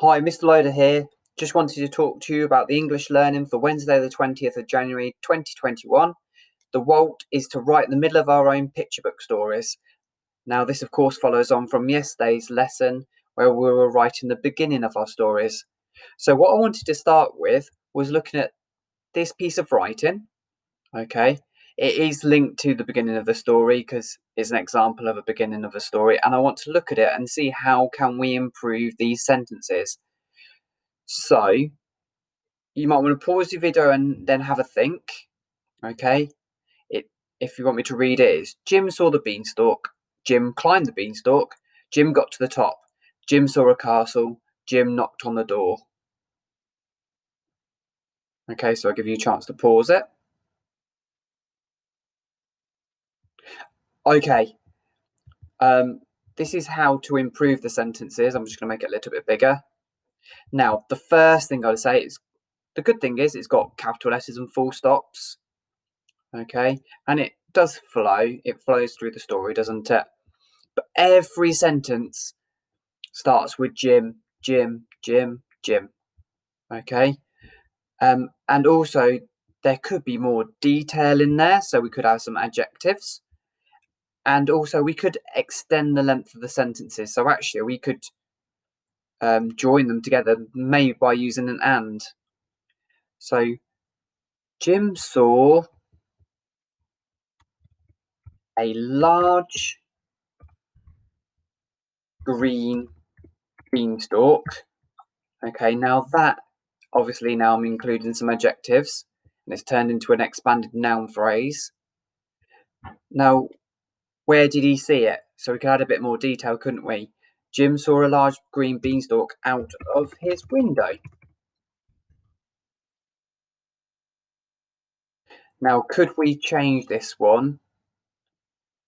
Hi, Mr. Loader here. Just wanted to talk to you about the English learning for Wednesday the 20th of January 2021. The Walt is to write the middle of our own picture book stories. Now this of course follows on from yesterday's lesson where we were writing the beginning of our stories. So what I wanted to start with was looking at this piece of writing. Okay, it is linked to the beginning of the story because it's an example of a beginning of a story, and I want to look at it and see how can we improve these sentences. So you might want to pause the video and then have a think. Okay, if you want me to read it, it's Jim saw the beanstalk, Jim climbed the beanstalk, Jim got to the top, Jim saw a castle, Jim knocked on the door. Okay, so I'll give you a chance to pause it. Okay, this is how to improve the sentences. I'm just going to make it a little bit bigger. Now, the first thing I'd say is, the good thing is it's got capital letters and full stops. Okay, and it does flow. It flows through the story, doesn't it? But every sentence starts with Jim, Jim, Jim, Jim. Okay, and also there could be more detail in there, so we could have some adjectives, and also we could extend the length of the sentences. So actually, we could join them together, maybe by using an and. So Jim saw a large green beanstalk. Okay, now that obviously now I'm including some adjectives and it's turned into an expanded noun phrase. Now, where did he see it? So we could add a bit more detail, couldn't we? Jim saw a large green beanstalk out of his window. Now, could we change this one?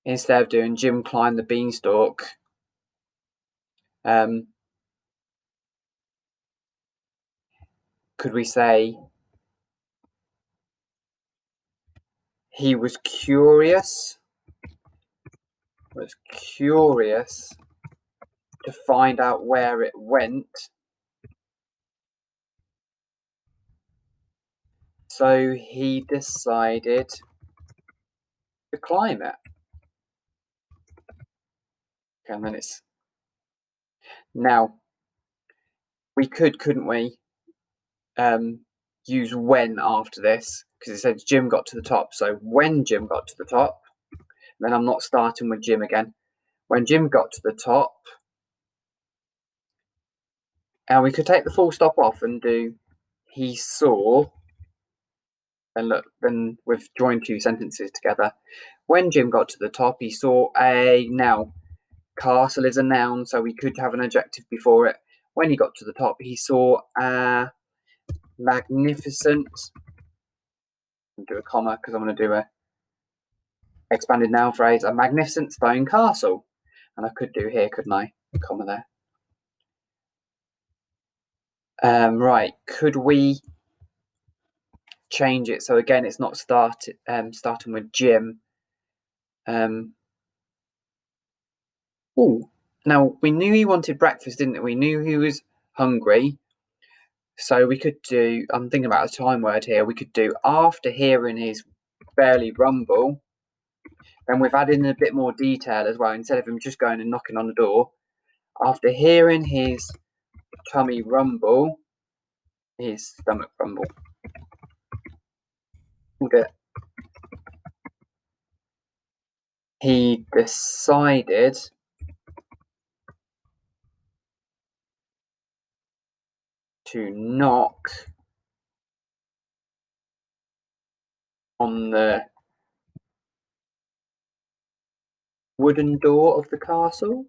Instead of doing Jim climbed the beanstalk, could we say he was curious to find out where it went, so he decided to climb it. Okay, and then it's now we couldn't we use when after this, because it said Jim got to the top. So when Jim got to the top, then I'm not starting with Jim again. When Jim got to the top, and we could take the full stop off and do he saw, and look, then we've joined two sentences together. When Jim got to the top, he saw a, now castle is a noun, so we could have an adjective before it. When he got to the top, he saw a magnificent, I'll do a comma because I'm going to do a expanded noun phrase, a magnificent stone castle. And I could do here, couldn't I? A comma there. Right, could we change it so again it's not starting with Jim? Now we knew he wanted breakfast, didn't we? We knew he was hungry. So we could do, I'm thinking about a time word here, we could do after hearing his belly rumble, then we've added in a bit more detail as well, instead of him just going and knocking on the door. After hearing his tummy rumble, his stomach rumble, he decided to knock on the wooden door of the castle.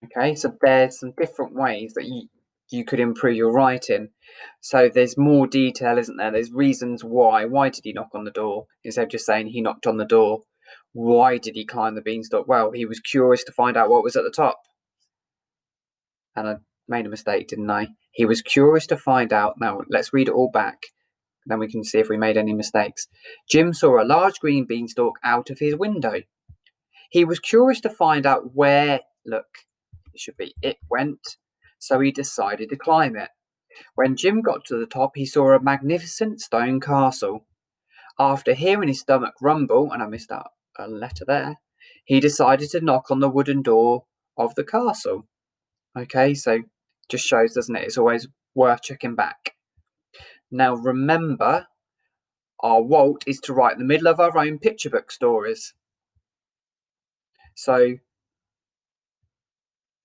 Okay, so there's some different ways that you could improve your writing. So there's more detail, isn't there? There's reasons why. Why did he knock on the door? Instead of just saying he knocked on the door. Why did he climb the beanstalk? Well, he was curious to find out what was at the top. And I made a mistake, didn't I? He was curious to find out. Now, let's read it all back. Then we can see if we made any mistakes. Jim saw a large green beanstalk out of his window. He was curious to find out where look, it should be it went, so he decided to climb it. When Jim got to the top, he saw a magnificent stone castle. After hearing his stomach rumble, and I missed out a letter there, he decided to knock on the wooden door of the castle. Okay, so just shows, doesn't it? It's always worth checking back. Now remember, our Walt is to write in the middle of our own picture book stories. So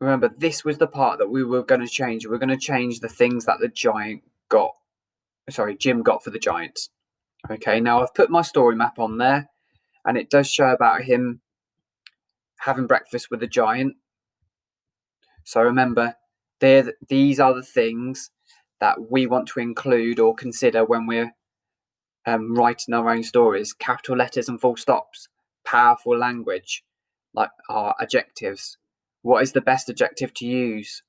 remember, this was the part that we were going to change. We're going to change the things that Jim got for the Giants. Okay, now I've put my story map on there, and it does show about him having breakfast with the giant. So remember, these are the things that we want to include or consider when we're writing our own stories. Capital letters and full stops, powerful language, like our adjectives. What is the best adjective to use?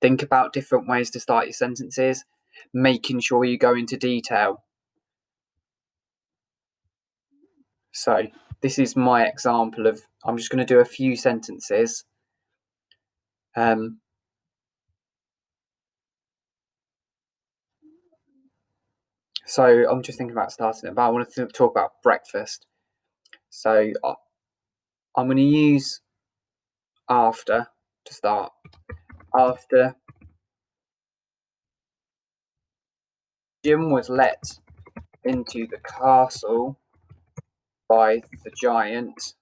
Think about different ways to start your sentences, making sure you go into detail. So this is my example of, I'm just going to do a few sentences. So I'm just thinking about starting it, but I wanted to talk about breakfast. So I'm going to use after to start. After Jim was let into the castle by the giant.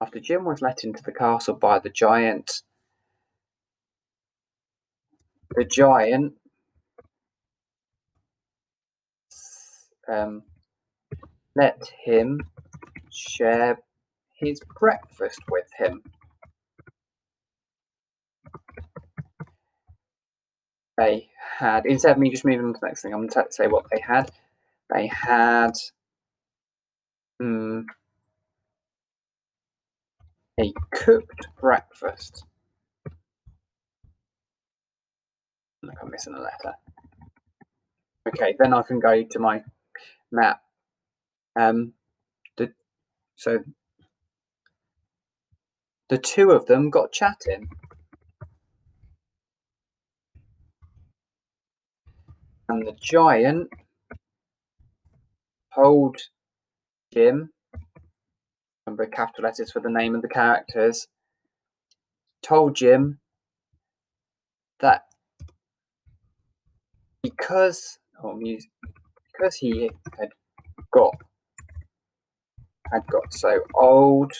After Jim was let into the castle by the giant let him share his breakfast with him. They had, instead of me just moving on to the next thing, I'm going to say what they had. They had a cooked breakfast. Look, I'm missing a letter. Okay, then I can go to my map. So the two of them got chatting. And the giant told Jim, remember capital letters for the name of the characters, told Jim that because he had got so old,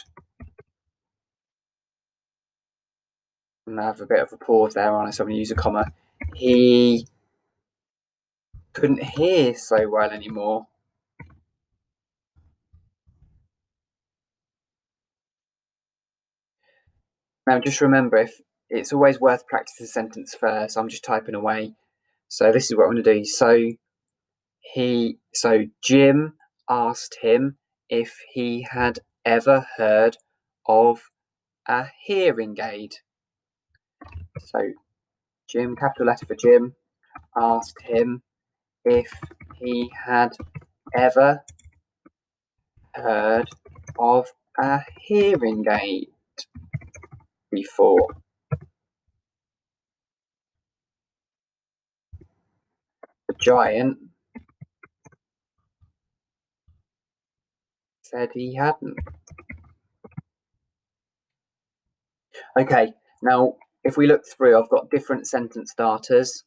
and I have a bit of a pause there on it, so I'm going to use a comma, he couldn't hear so well anymore. Now just remember, if it's always worth practicing the sentence first. I'm just typing away. So this is what I'm going to do. So Jim asked him if he had ever heard of a hearing aid. So Jim, capital letter for Jim, asked him if he had ever heard of a hearing aid before. The giant said he hadn't. Okay, now if we look through, I've got different sentence starters.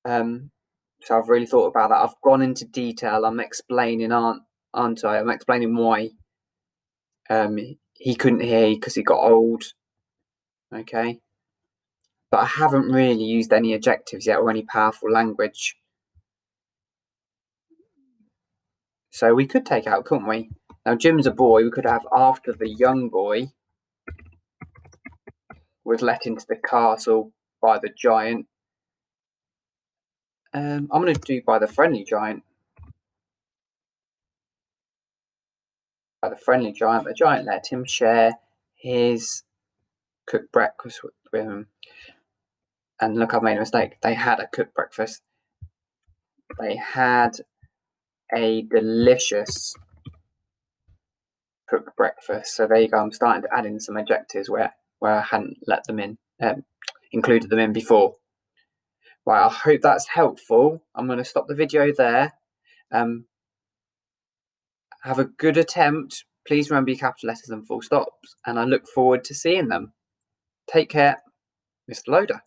So I've really thought about that. I've gone into detail. I'm explaining, aren't I? I'm explaining why he couldn't hear because he got old. Okay, but I haven't really used any adjectives yet or any powerful language. So we could take out, couldn't we? Now Jim's a boy. We could have after the young boy was let into the castle by the giant. I'm going to do by the friendly giant. By the friendly giant, the giant let him share his cooked breakfast with him. And look, I've made a mistake. They had a cooked breakfast. They had a delicious cooked breakfast. So there you go. I'm starting to add in some adjectives where I hadn't let them in, included them in before. Right, I hope that's helpful. I'm going to stop the video there. Have a good attempt. Please remember your capital letters and full stops, and I look forward to seeing them. Take care, Mr. Loader.